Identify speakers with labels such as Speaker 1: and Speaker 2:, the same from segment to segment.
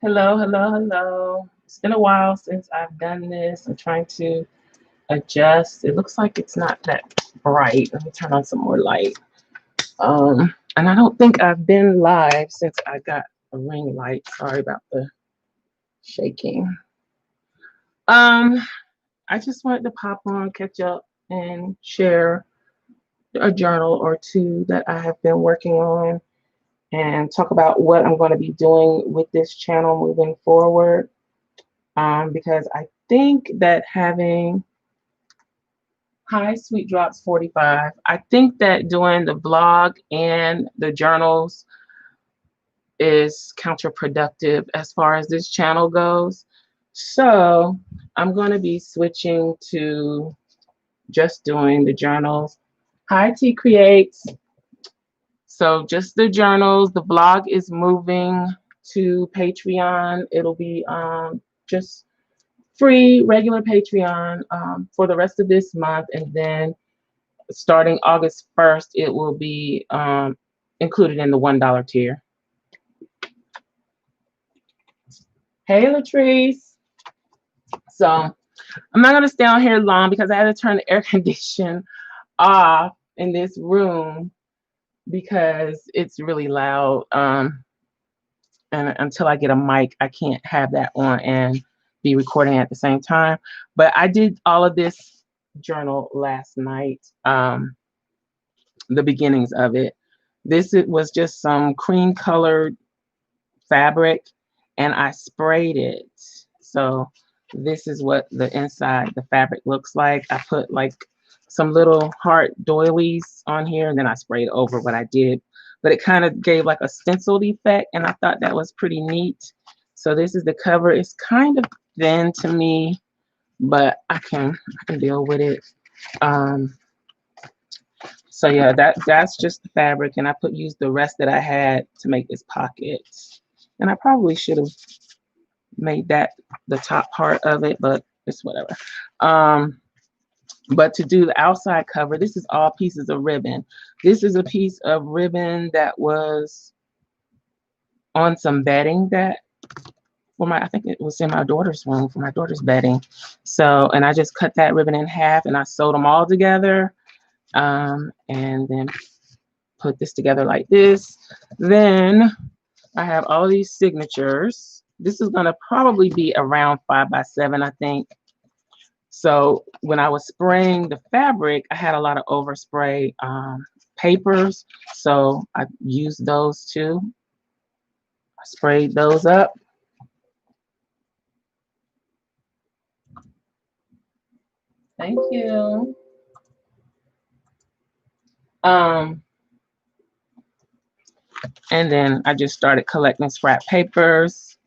Speaker 1: Hello, hello, hello. It's been a while since I've done this. I'm trying to adjust. It looks like it's not that bright. Let me turn on some more light. And I don't think I've been live since I got a ring light. Sorry about the shaking. Um, I just wanted to pop on, catch up, and share a journal or two that I have been working on and talk about what I'm going to be doing with this channel moving forward. Because I think that having Hi Sweet Drops 45, I think that doing the blog and the journals is counterproductive as far as this channel goes. So I'm going to be switching to just doing the journals. Hi T Creates. So just the journals. The blog is moving to Patreon. It'll be just free regular Patreon for the rest of this month, and then starting August 1st it will be included in the $1 tier. Hey Latrice. So I'm not going to stay on here long because I had to turn the air condition off in this room because it's really loud, and until I get a mic I can't have that on and be recording at the same time. But I did all of this journal last night, the beginnings of it. It was just some cream colored fabric and I sprayed it. So this is what the inside the fabric looks like. I put like some little heart doilies on here and then I sprayed over what I did, but it kind of gave like a stenciled effect and I thought that was pretty neat. So this is the cover. It's kind of thin to me, but I can deal with it. So yeah, that's just the fabric, and I used the rest that I had to make this pocket. And I probably should have made that the top part of it, but it's whatever. But to do the outside cover, this is all pieces of ribbon. This is a piece of ribbon that was on some bedding that I think it was in my daughter's room for my daughter's bedding. So, and I just cut that ribbon in half and I sewed them all together. And then put this together like this. Then I have all these signatures. This is going to probably be around 5x7, I think. So when I was spraying the fabric, I had a lot of overspray papers. So I used those too. I sprayed those up. Thank you. And then I just started collecting scrap papers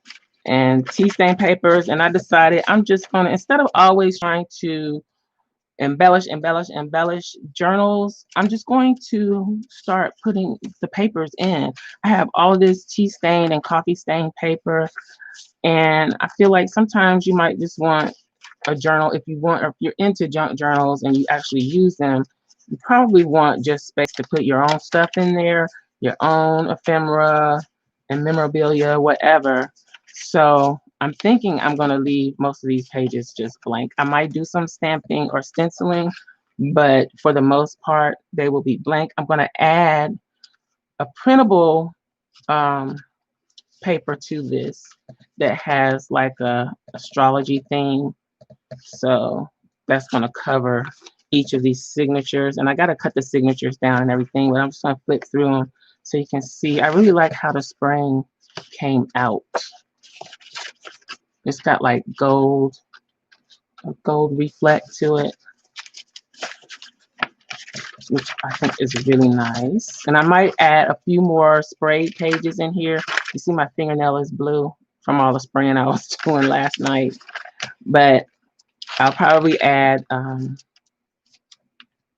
Speaker 1: and tea stain papers, and I decided I'm just gonna, instead of always trying to embellish journals, I'm just going to start putting the papers in. I have all this tea stain and coffee stain paper, and I feel like sometimes you might just want a journal. If you're into junk journals and you actually use them, you probably want just space to put your own stuff in there, your own ephemera and memorabilia, whatever. So I'm thinking I'm going to leave most of these pages just blank. I might do some stamping or stenciling, but for the most part, they will be blank. I'm going to add a printable paper to this that has like a astrology theme. So that's going to cover each of these signatures. And I got to cut the signatures down and everything, but I'm just going to flip through them so you can see. I really like how the spraying came out. It's got like a gold reflect to it, which I think is really nice. And I might add a few more sprayed pages in here. You see my fingernail is blue from all the spraying I was doing last night. But I'll probably add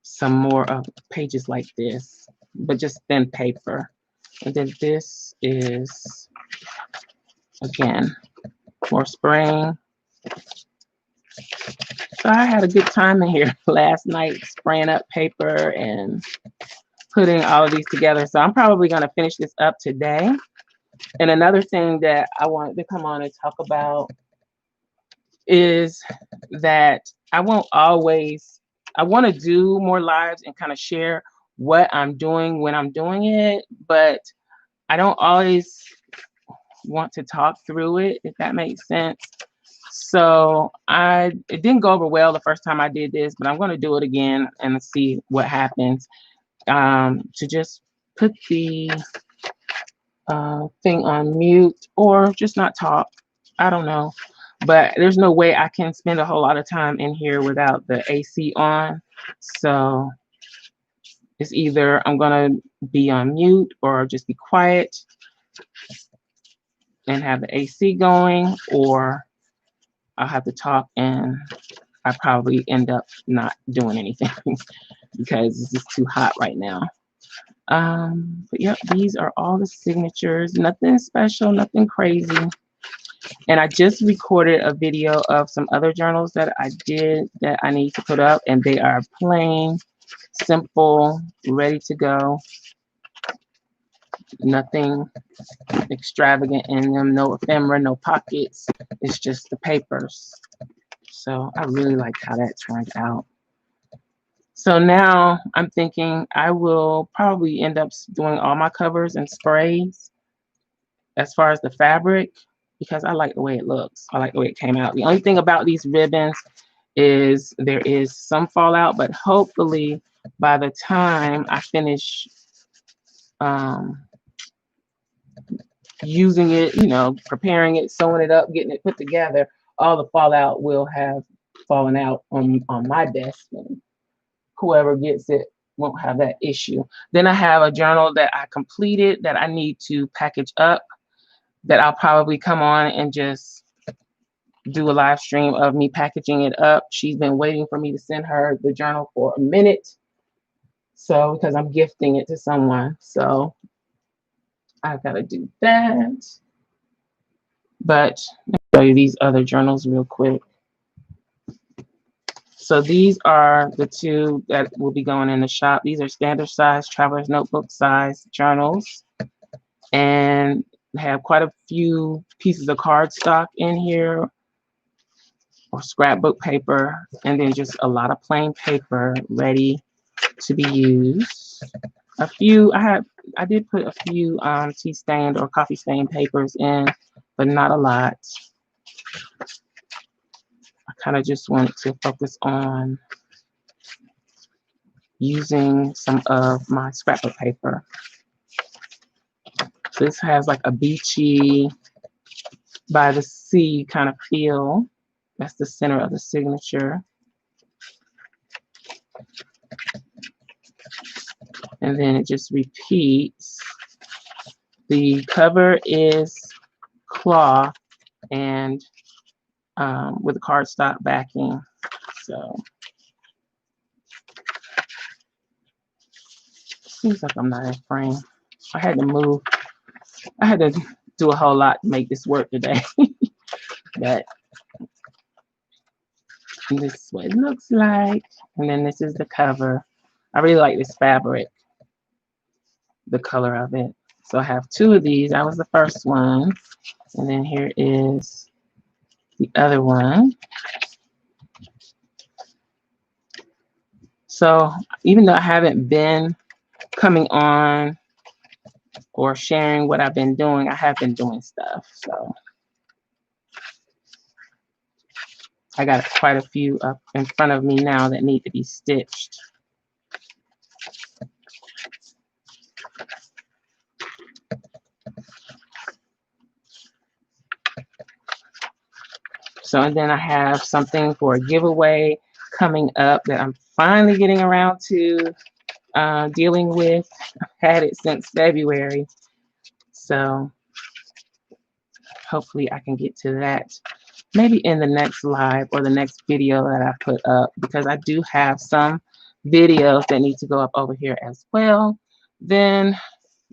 Speaker 1: some more of pages like this, but just thin paper. And then this is, again, more spraying. So I had a good time in here last night spraying up paper and putting all of these together. So I'm probably going to finish this up today. And another thing that I wanted to come on and talk about is that I won't always, I want to do more lives and kind of share what I'm doing when I'm doing it, but I don't always want to talk through it, if that makes sense. So it didn't go over well the first time I did this, but I'm going to do it again and see what happens. To just put the thing on mute or just not talk. I don't know. But there's no way I can spend a whole lot of time in here without the AC on. So it's either I'm going to be on mute or just be quiet and have the AC going, or I'll have to talk and I probably end up not doing anything because it's just too hot right now. But yep, these are all the signatures. Nothing special, nothing crazy. And I just recorded a video of some other journals that I did that I need to put up, and they are plain, simple, ready to go. Nothing extravagant in them, no ephemera, no pockets. It's just the papers. So I really like how that turned out. So now I'm thinking I will probably end up doing all my covers and sprays as far as the fabric, because I like the way it looks. I like the way it came out. The only thing about these ribbons is there is some fallout, but hopefully by the time I finish using it, you know, preparing it, sewing it up, getting it put together, all the fallout will have fallen out on my desk, and whoever gets it won't have that issue. Then I have a journal that I completed that I need to package up, that I'll probably come on and just do a live stream of me packaging it up. She's been waiting for me to send her the journal for a minute. So, because I'm gifting it to someone. So I've got to do that. But let me show you these other journals real quick. So these are the two that will be going in the shop. These are standard size, traveler's notebook size journals. And have quite a few pieces of cardstock in here, or scrapbook paper, and then just a lot of plain paper ready to be used. A few, I did put a few tea stained or coffee stained papers in, but not a lot. I kind of just wanted to focus on using some of my scrapbook paper. This has like a beachy, by the sea kind of feel. That's the center of the signature. And then it just repeats. The cover is cloth and with a cardstock backing. So seems like I'm not in frame. I had to move. I had to do a whole lot to make this work today. But this is what it looks like. And then this is the cover. I really like this fabric, the color of it. So I have two of these. That was the first one. And then here is the other one. So even though I haven't been coming on or sharing what I've been doing, I have been doing stuff. So I got quite a few up in front of me now that need to be stitched. So, and then I have something for a giveaway coming up that I'm finally getting around to dealing with. I've had it since February. So hopefully I can get to that maybe in the next live or the next video that I put up, because I do have some videos that need to go up over here as well. Then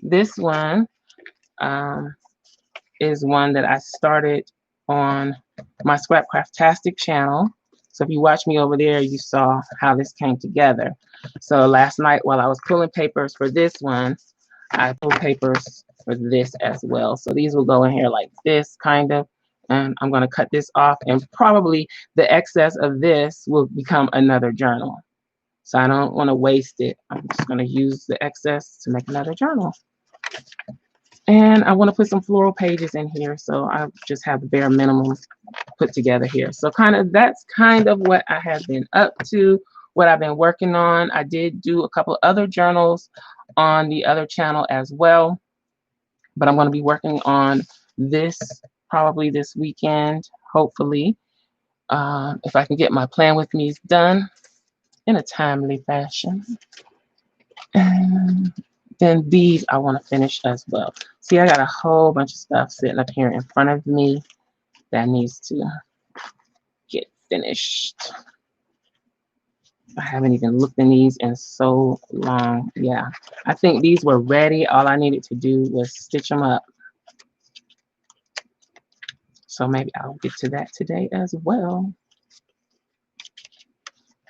Speaker 1: this one is one that I started on my Scrapcraftastic channel. So if you watch me over there, you saw how this came together. So last night while I was pulling papers for this one, I pulled papers for this as well. So these will go in here like this kind of, and I'm going to cut this off, and probably the excess of this will become another journal. So I don't want to waste it. I'm just going to use the excess to make another journal. And I want to put some floral pages in here, so I just have the bare minimum put together here. So that's kind of what I have been up to, what I've been working on. I did do a couple other journals on the other channel as well, but I'm going to be working on this probably this weekend, hopefully, if I can get my plan with me's done in a timely fashion. And then these I want to finish as well. See, I got a whole bunch of stuff sitting up here in front of me that needs to get finished. I haven't even looked in these in so long. Yeah, I think these were ready. All I needed to do was stitch them up. So maybe I'll get to that today as well.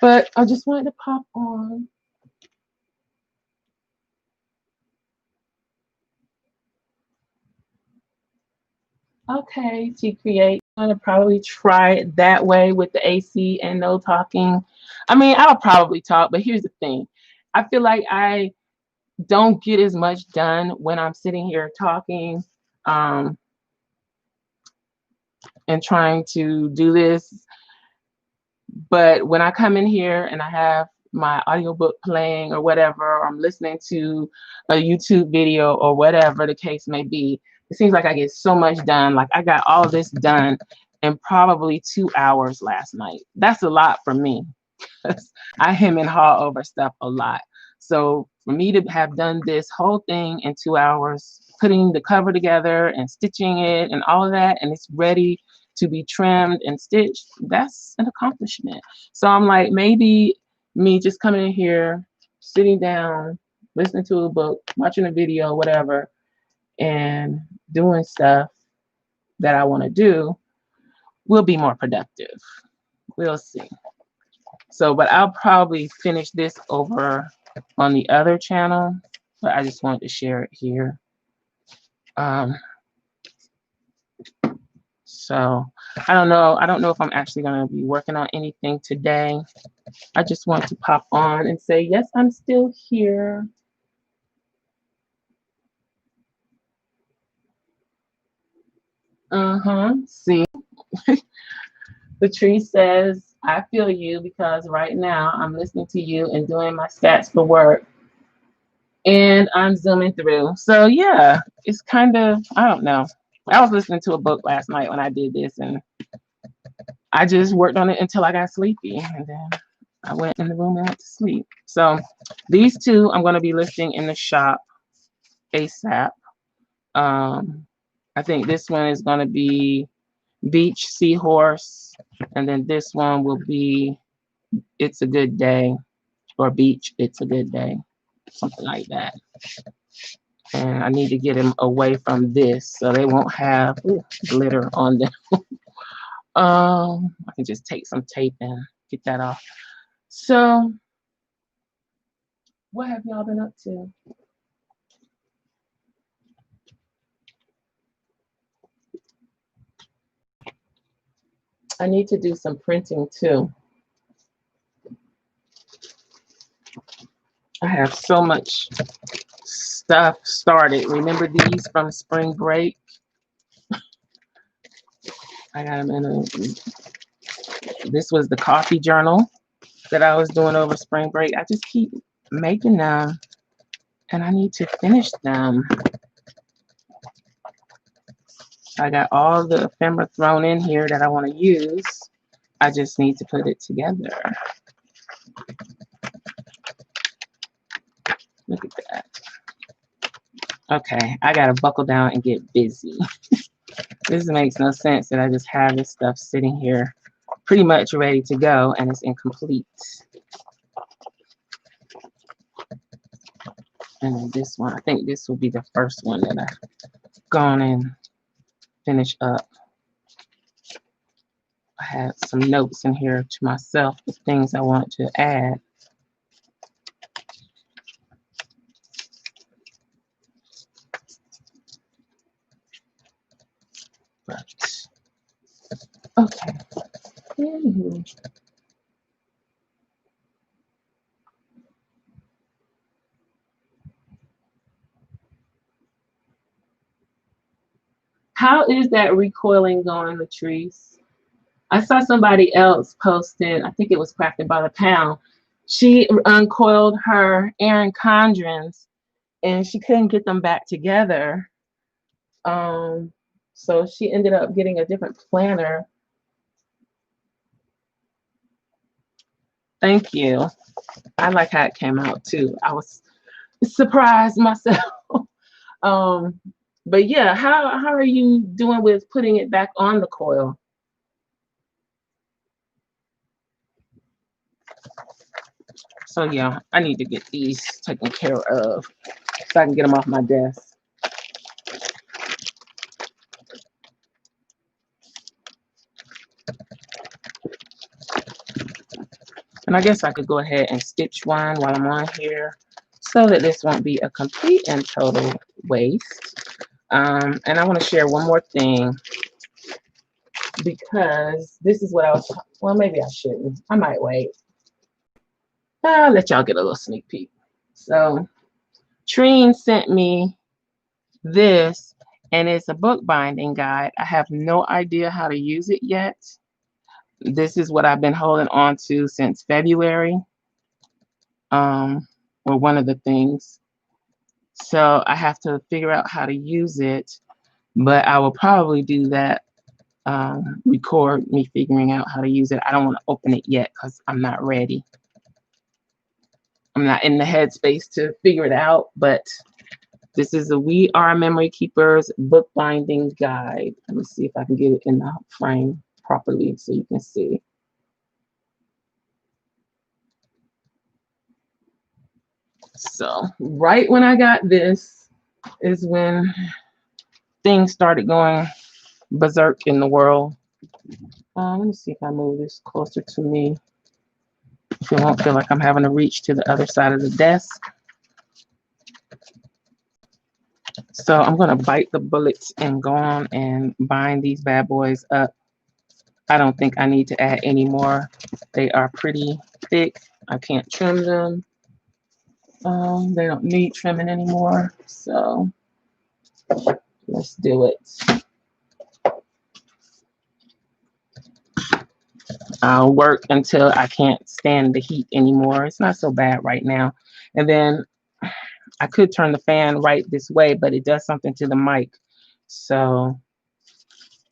Speaker 1: But I just wanted to pop on. Okay, to create, I'm gonna probably try it that way with the AC and no talking. I mean, I'll probably talk, but here's the thing. I feel like I don't get as much done when I'm sitting here talking and trying to do this. But when I come in here and I have my audiobook playing or whatever, or I'm listening to a YouTube video or whatever the case may be, it seems like I get so much done. Like I got all this done in probably 2 hours last night. That's a lot for me. I hem and haw over stuff a lot. So for me to have done this whole thing in 2 hours, putting the cover together and stitching it and all of that, and it's ready to be trimmed and stitched, that's an accomplishment. So I'm like, maybe me just coming in here, sitting down, listening to a book, watching a video, whatever, and doing stuff that I want to do will be more productive. We'll see. So, but I'll probably finish this over on the other channel, but I just wanted to share it here. So I don't know if I'm actually going to be working on anything today. I just want to pop on and say, yes, I'm still here. See, the tree says, I feel you because right now I'm listening to you and doing my stats for work. And I'm zooming through. So yeah, it's kind of, I don't know. I was listening to a book last night when I did this, and I just worked on it until I got sleepy, and then I went in the room and went to sleep. So these two I'm going to be listing in the shop ASAP. I think this one is going to be Beach Seahorse, and then this one will be It's a Good Day, or Beach It's a Good Day, something like that. And I need to get them away from this so they won't have glitter on them. I can just take some tape and get that off. So what have y'all been up to? I need to do some printing too. I have so much stuff started. Remember these from spring break? I got them in a, this was the coffee journal that I was doing over spring break. I just keep making them and I need to finish them. I got all the ephemera thrown in here that I want to use. I just need to put it together. Look at that. Okay, I gotta buckle down and get busy. This makes no sense that I just have this stuff sitting here pretty much ready to go and it's incomplete. And then this one, I think this will be the first one that I've gone and finished up. I had some notes in here to myself, the things I want to add. Okay. Anywho. How is that recoiling going, Latrice? I saw somebody else posted, I think it was Crafted by the Pound. She uncoiled her Erin Condrens and she couldn't get them back together. So she ended up getting a different planner. Thank you. I like how it came out too. I was surprised myself. um, but yeah, how are you doing with putting it back on the coil? So yeah, I need to get these taken care of so I can get them off my desk. And I guess I could go ahead and stitch one while I'm on here so that this won't be a complete and total waste. And I want to share one more thing because this is what I was, well, maybe I shouldn't. I might wait. I'll let y'all get a little sneak peek. So Trine sent me this and it's a book binding guide. I have no idea how to use it yet. This is what I've been holding on to since February. Or one of the things. So I have to figure out how to use it, but I will probably do that, record me figuring out how to use it. I don't want to open it yet because I'm not ready. I'm not in the headspace to figure it out, but this is a We Are Memory Keepers bookbinding guide. Let me see if I can get it in the frame properly so you can see. So right when I got this is when things started going berserk in the world. Let me see if I move this closer to me. If it won't feel like I'm having to reach to the other side of the desk. So I'm going to bite the bullets and go on and bind these bad boys up. I don't think I need to add any more. They are pretty thick. I can't trim them. They don't need trimming anymore. So let's do it. I'll work until I can't stand the heat anymore. It's not so bad right now. And then I could turn the fan right this way, but it does something to the mic. So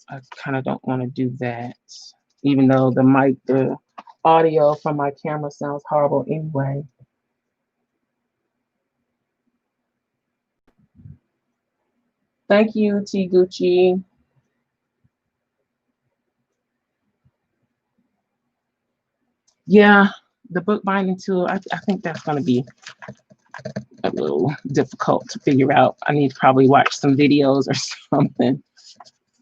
Speaker 1: I kind of don't want to do that. Even though the audio from my camera sounds horrible anyway. Thank you, T Gucci. Yeah, the book binding tool, I think that's going to be a little difficult to figure out. I need to probably watch some videos or something.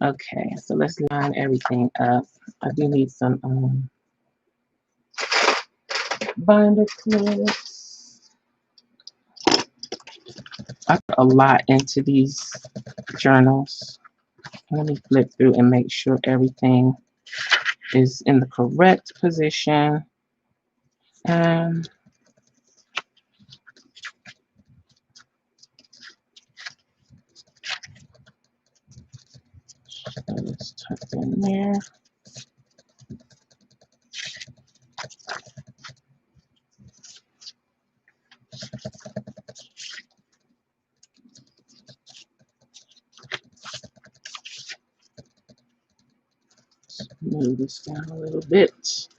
Speaker 1: Okay, so let's line everything up. I do need some binder clips. I put a lot into these journals. Let me flip through and make sure everything is in the correct position. And let's tuck in there. Move this down a little bit.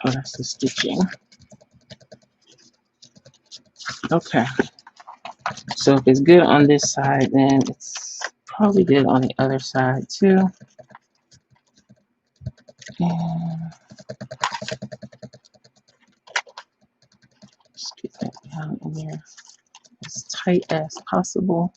Speaker 1: Oh, that's the stitching. Okay. So if it's good on this side, then it's probably good on the other side too. And just get that down in there as tight as possible.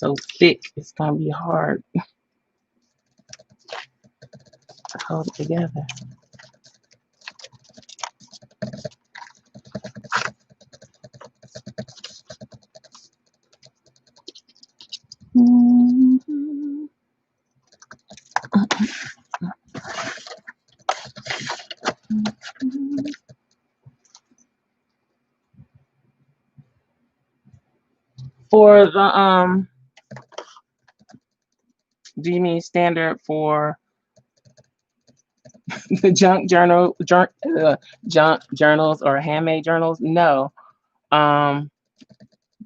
Speaker 1: so thick, it's gonna be hard to hold it together. For the do you mean standard for the junk journals or handmade journals? No.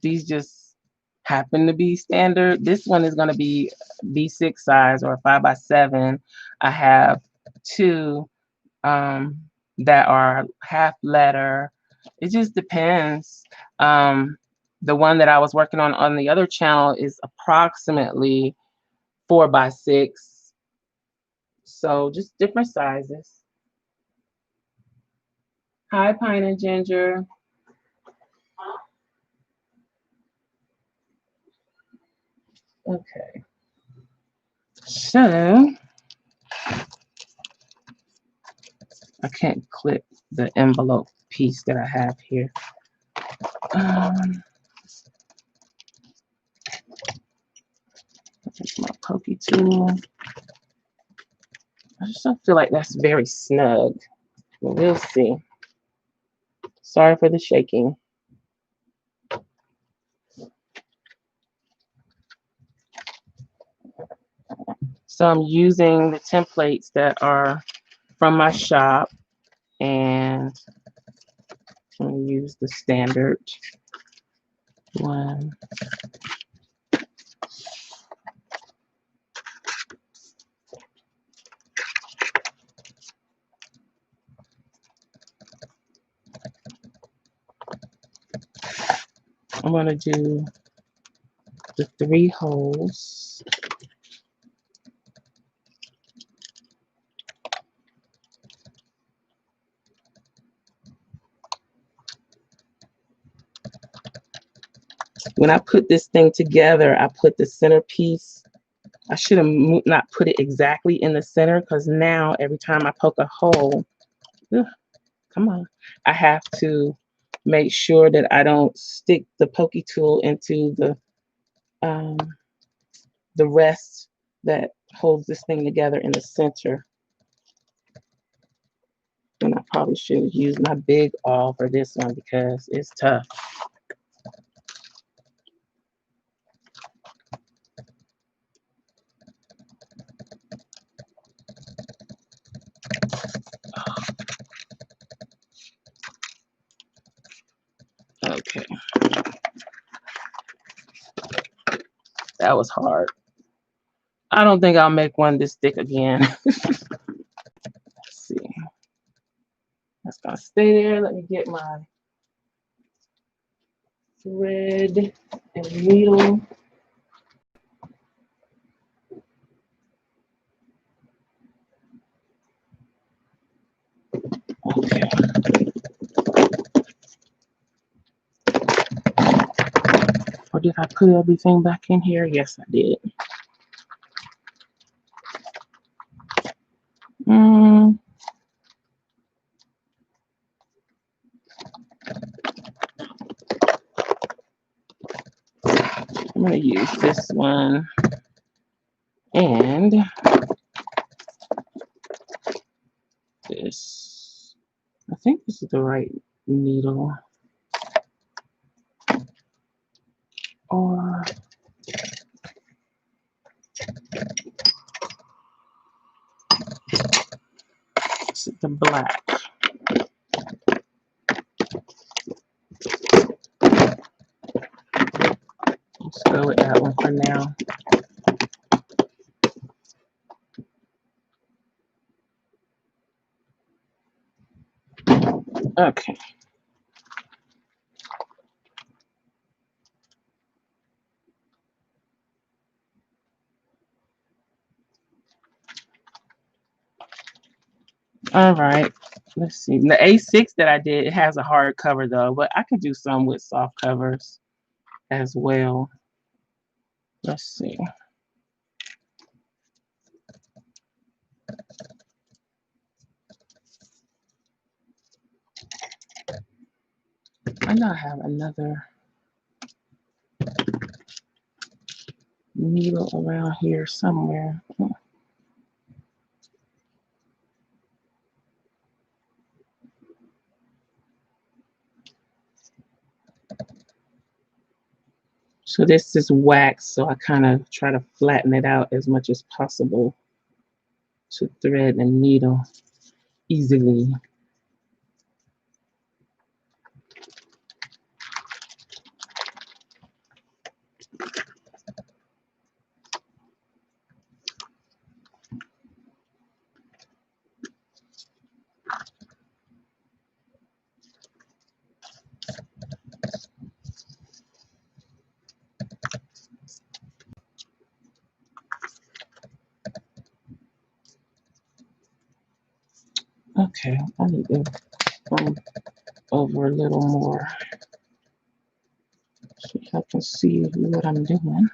Speaker 1: These just happen to be standard. This one is going to be B6 size or 5x7. I have two that are half letter. It just depends. The one that I was working on the other channel is approximately 4x6. So just different sizes. Hi, Pine and Ginger. Okay. So I can't clip the envelope piece that I have here. This is my pokey tool. I just don't feel like that's very snug. But we'll see. Sorry for the shaking. So I'm using the templates that are from my shop, and I'm going to use the standard one. I'm going to do the 3 holes. When I put this thing together, I put the centerpiece. I should have not put it exactly in the center, because now every time I poke a hole, come on, I have to make sure that I don't stick the pokey tool into the rest that holds this thing together in the center. And I probably should use my big awl for this one because it's tough. Okay. That was hard. I don't think I'll make one this thick again. Let's see. That's gonna stay there. Let me get my thread and needle. Okay. Or did I put everything back in here? Yes, I did. I'm going to use this one and this. I think this is the right needle. Or is it the black? Let's go with that one for now. Okay. All right. Let's see. The A6 that I did, it has a hard cover though, but I could do some with soft covers as well. Let's see. I know I have another needle around here somewhere. So this is wax, so I kind of try to flatten it out as much as possible to thread the needle easily. Okay, I need to come over a little more so y'all can see what I'm doing.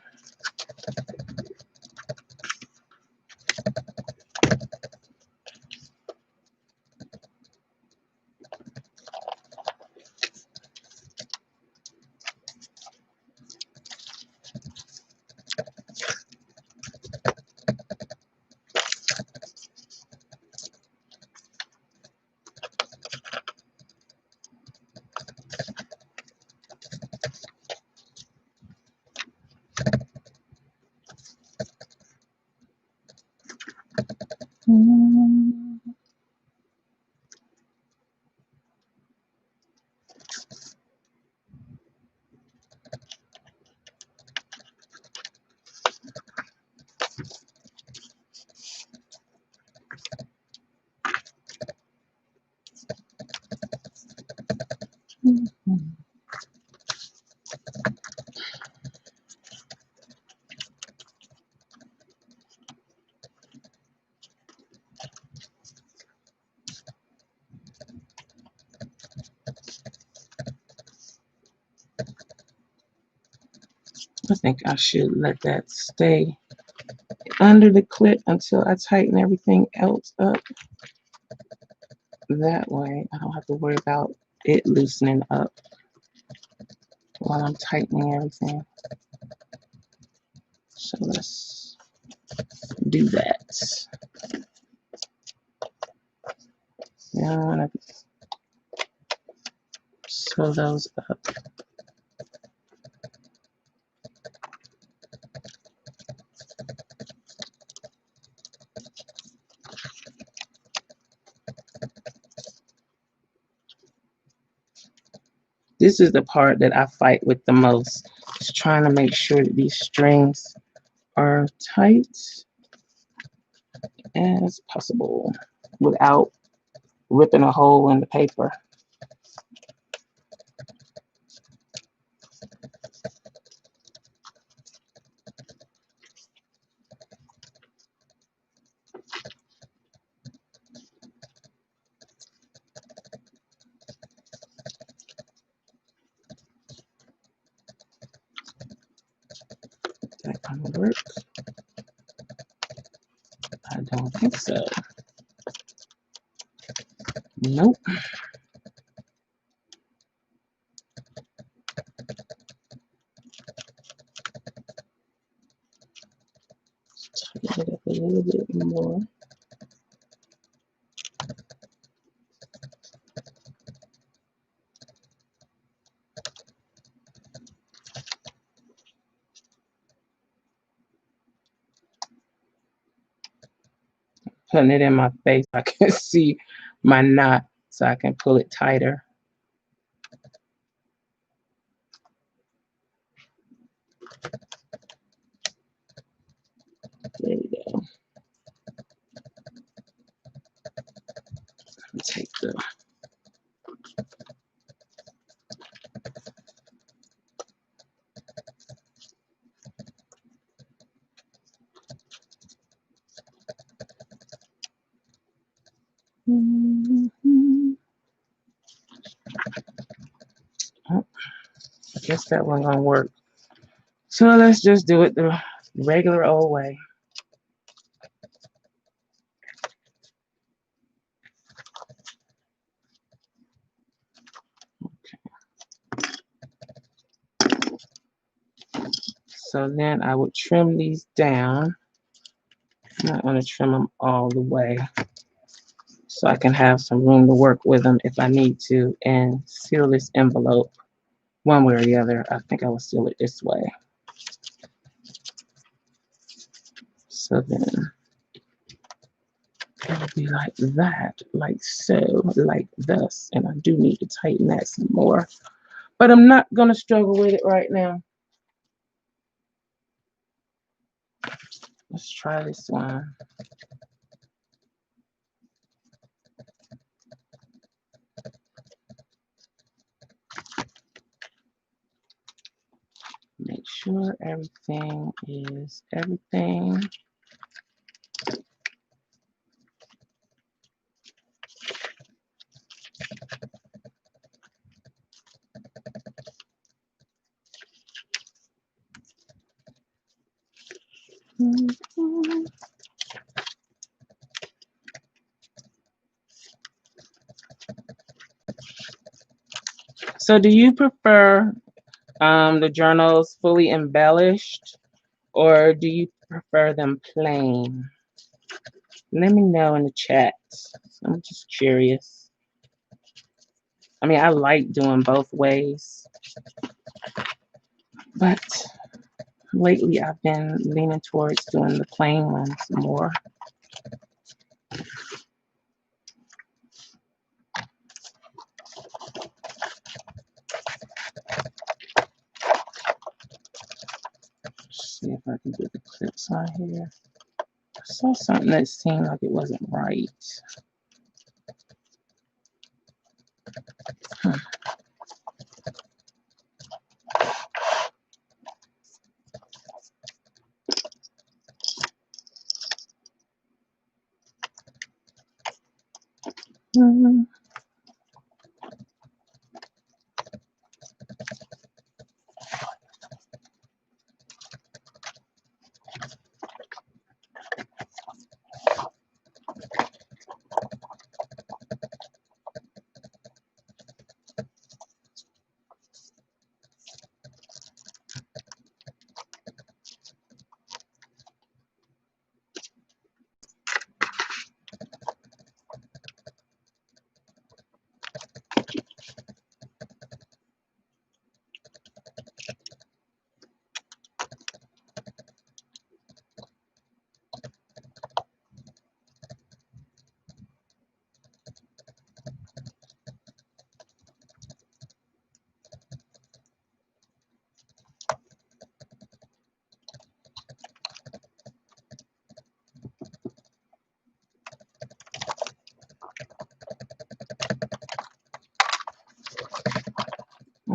Speaker 1: I think I should let that stay under the clip until I tighten everything else up. That way I don't have to worry about it loosening up while I'm tightening everything. So let's do that. Now I want to sew those up. This is the part that I fight with the most. Just trying to make sure that these strings are tight as possible without ripping a hole in the paper. That gonna work? I don't think so. Nope. Tighten it up a little bit more. Putting it in my face, I can see my knot, so I can pull it tighter. There we go. Take the oh, I guess that one gonna work. So let's just do it the regular old way. So then I would trim these down. I'm not going to trim them all the way so I can have some room to work with them if I need to, and seal this envelope one way or the other. I think I will seal it this way. So then it'll be like that, like so, like this. And I do need to tighten that some more, but I'm not going to struggle with it right now. Let's try this one. Make sure everything is everything. So do you prefer the journals fully embellished, or do you prefer them plain? Let me know in the chat. I'm just curious. I mean, I like doing both ways, but lately I've been leaning towards doing the plain ones more. Let's see if I can get the clips on here. I saw something that seemed like it wasn't right.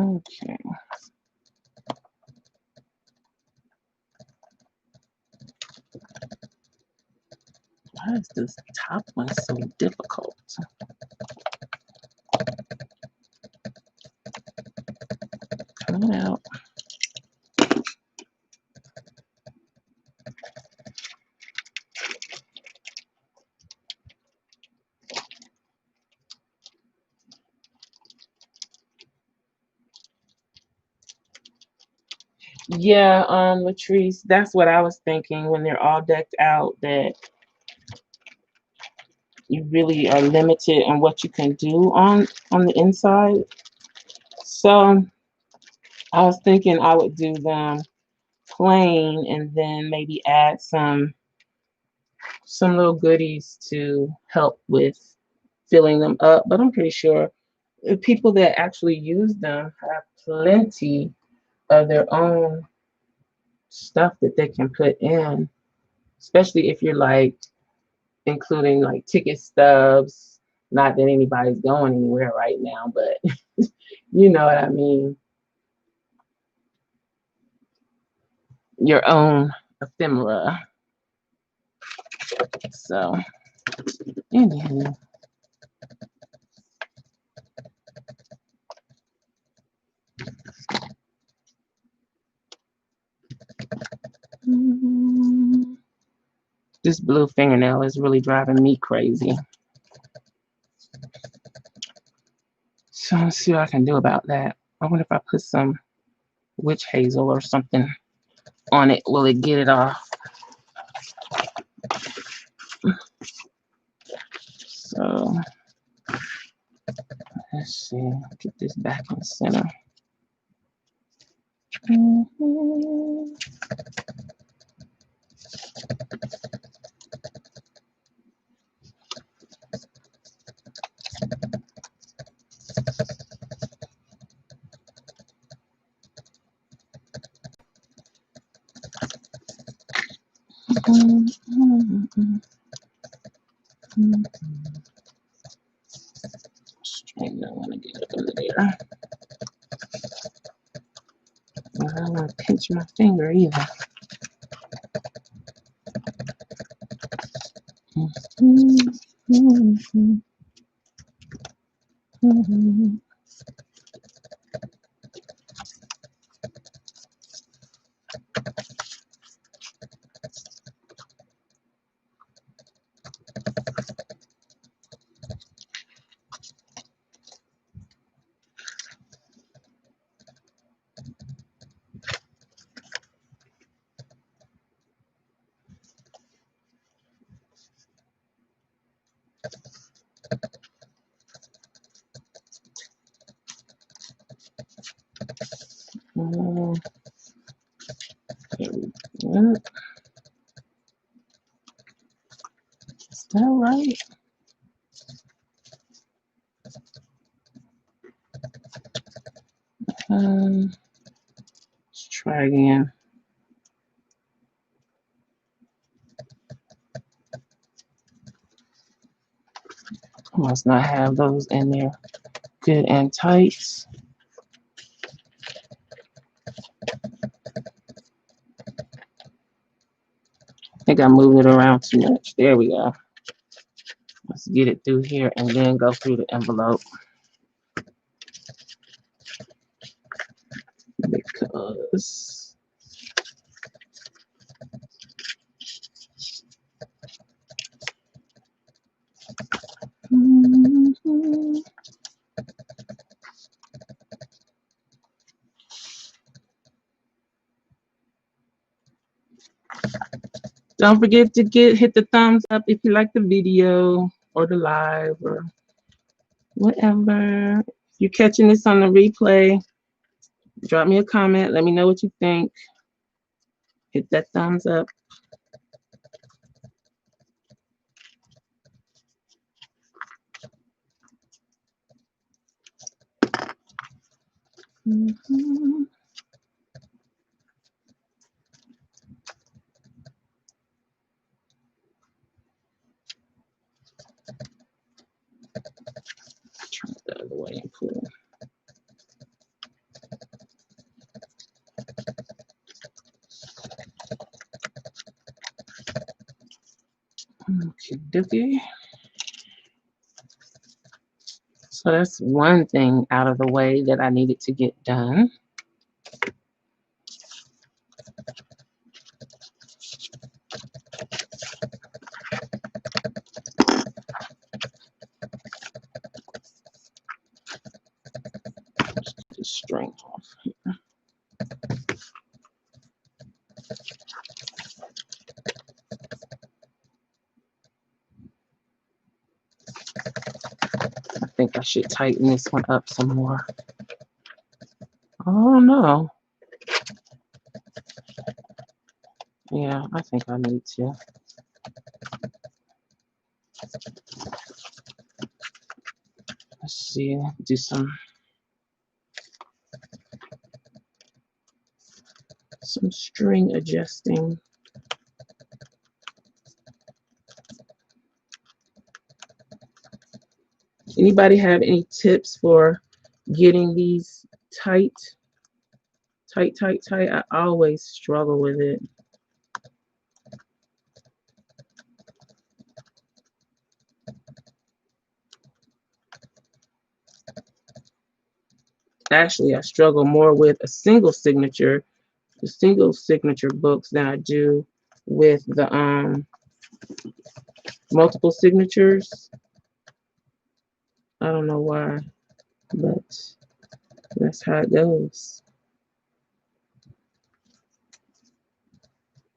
Speaker 1: Okay. Why is this top one so difficult? Coming out. Yeah, Latrice, that's what I was thinking when they're all decked out, that you really are limited on what you can do on the inside. So I was thinking I would do them plain and then maybe add some little goodies to help with filling them up. But I'm pretty sure the people that actually use them have plenty of their own stuff that they can put in, especially if you're like including like ticket stubs. Not that anybody's going anywhere right now, but you know what I mean. Your own ephemera. So, anywho. This blue fingernail is really driving me crazy. So let's see what I can do about that. I wonder if I put some witch hazel or something on it, will it get it off? So let's see, get this back in the center. Straighten, I want to get up under there. I don't want to pinch my finger either. There we go. Is that right? Let's try again. I must not have those in there good and tight. I think I moved it around too much. There we go. Let's get it through here and then go through the envelope. Because don't forget to hit the thumbs up if you like the video or the live or whatever. If you're catching this on the replay, drop me a comment. Let me know what you think. Hit that thumbs up. Turn it the other way and pull. Okie dokie. So that's one thing out of the way that I needed to get done. The string off here. I think I should tighten this one up some more. Oh no. Yeah, I think I need to. Let's see, do some string adjusting. Anybody have any tips for getting these tight? I always struggle with it. Actually, I struggle more with the single signature books than I do with the multiple signatures. I don't know why, but that's how it goes.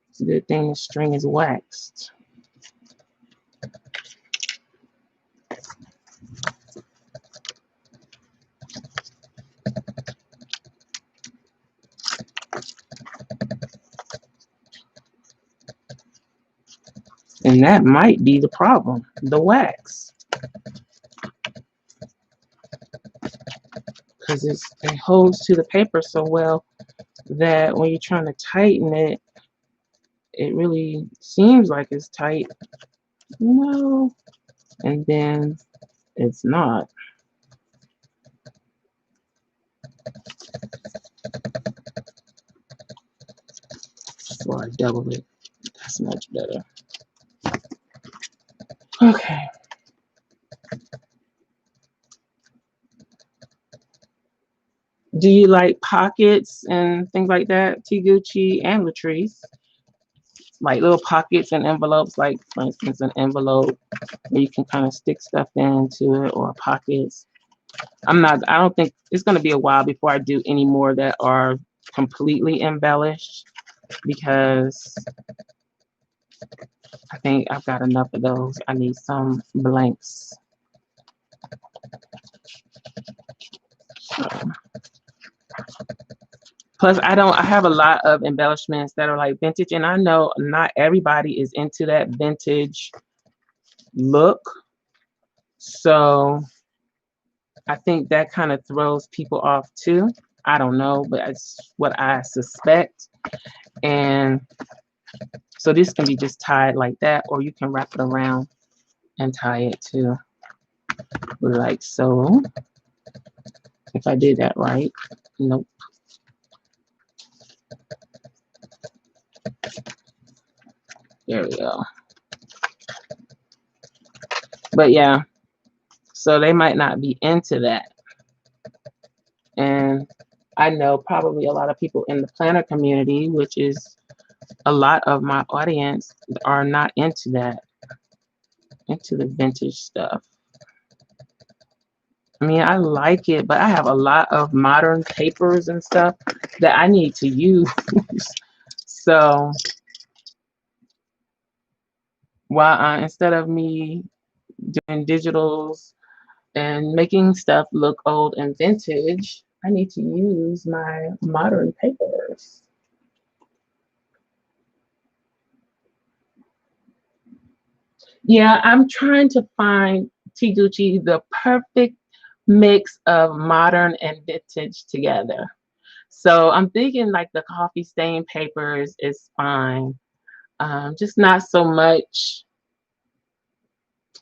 Speaker 1: It's a good thing the string is waxed. And that might be the problem, the wax. Because it holds to the paper so well that when you're trying to tighten it, it really seems like it's tight. No. And then it's not. So I double it. That's much better. Okay. Do you like pockets and things like that, T. Gucci and Latrice? Like little pockets and envelopes, like for instance, an envelope where you can kind of stick stuff into it, or pockets. I don't think it's going to be a while before I do any more that are completely embellished, because I think I've got enough of those. I need some blanks. So. Plus, I have a lot of embellishments that are like vintage, and I know not everybody is into that vintage look. So I think that kind of throws people off too. I don't know, but it's what I suspect. And so this can be just tied like that, or you can wrap it around and tie it too, like so. If I did that right. Nope. There we go. But yeah, so they might not be into that. And I know probably a lot of people in the planner community, which is a lot of my audience, are not into that, into the vintage stuff. I mean, I like it, but I have a lot of modern papers and stuff that I need to use. So while instead of me doing digitals and making stuff look old and vintage, I need to use my modern papers. Yeah, I'm trying to find, T. Gucci, the perfect mix of modern and vintage together. So I'm thinking like the coffee stain papers is fine. Just not so much,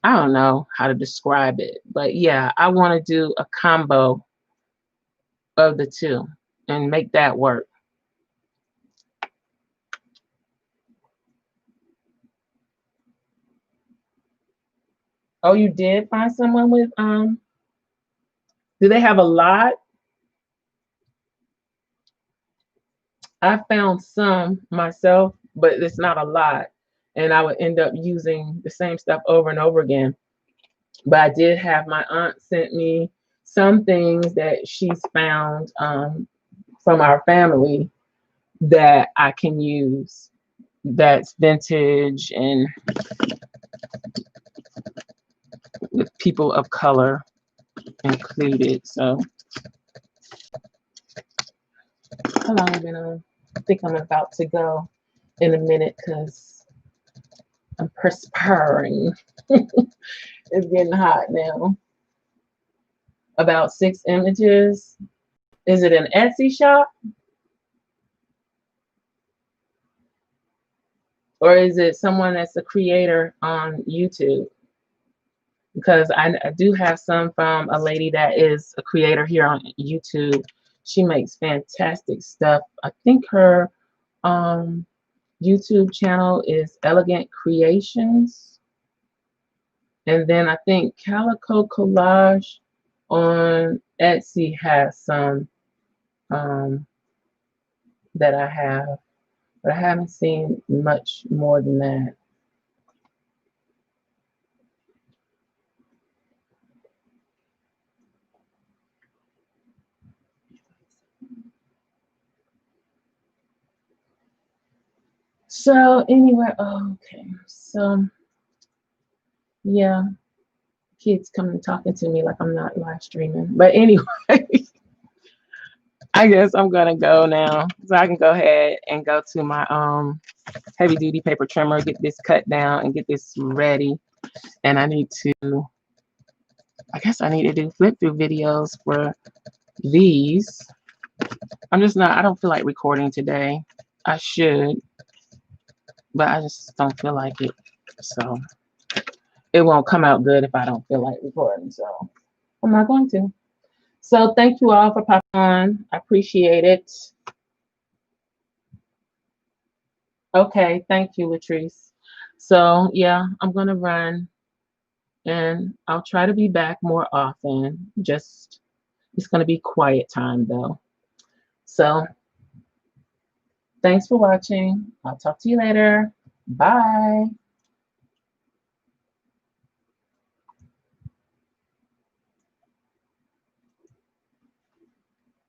Speaker 1: I don't know how to describe it, but yeah, I want to do a combo of the two and make that work. Oh, you did find someone with do they have a lot? I found some myself, but it's not a lot. And I would end up using the same stuff over and over again. But I did have my aunt sent me some things that she's found from our family that I can use, that's vintage and with people of color included. So how long have I been on? I think I'm about to go in a minute because I'm perspiring. It's getting hot now. About 6 images. Is it an Etsy shop? Or is it someone that's a creator on YouTube? Because I do have some from a lady that is a creator here on YouTube. She makes fantastic stuff. I think her YouTube channel is Elegant Creations. And then I think Calico Collage on Etsy has some that I have, but I haven't seen much more than that. So anyway, okay. So yeah, kids coming talking to me like I'm not live streaming. But anyway, I guess I'm gonna go now. So I can go ahead and go to my heavy duty paper trimmer, get this cut down and get this ready. And I need to, I guess I need to do flip through videos for these. I don't feel like recording today. I should, but I just don't feel like it. So it won't come out good if I don't feel like recording. So I'm not going to. So thank you all for popping on. I appreciate it. Okay, thank you, Latrice. So yeah, I'm gonna run and I'll try to be back more often. Just it's gonna be quiet time though. So thanks for watching. I'll talk to you later. Bye.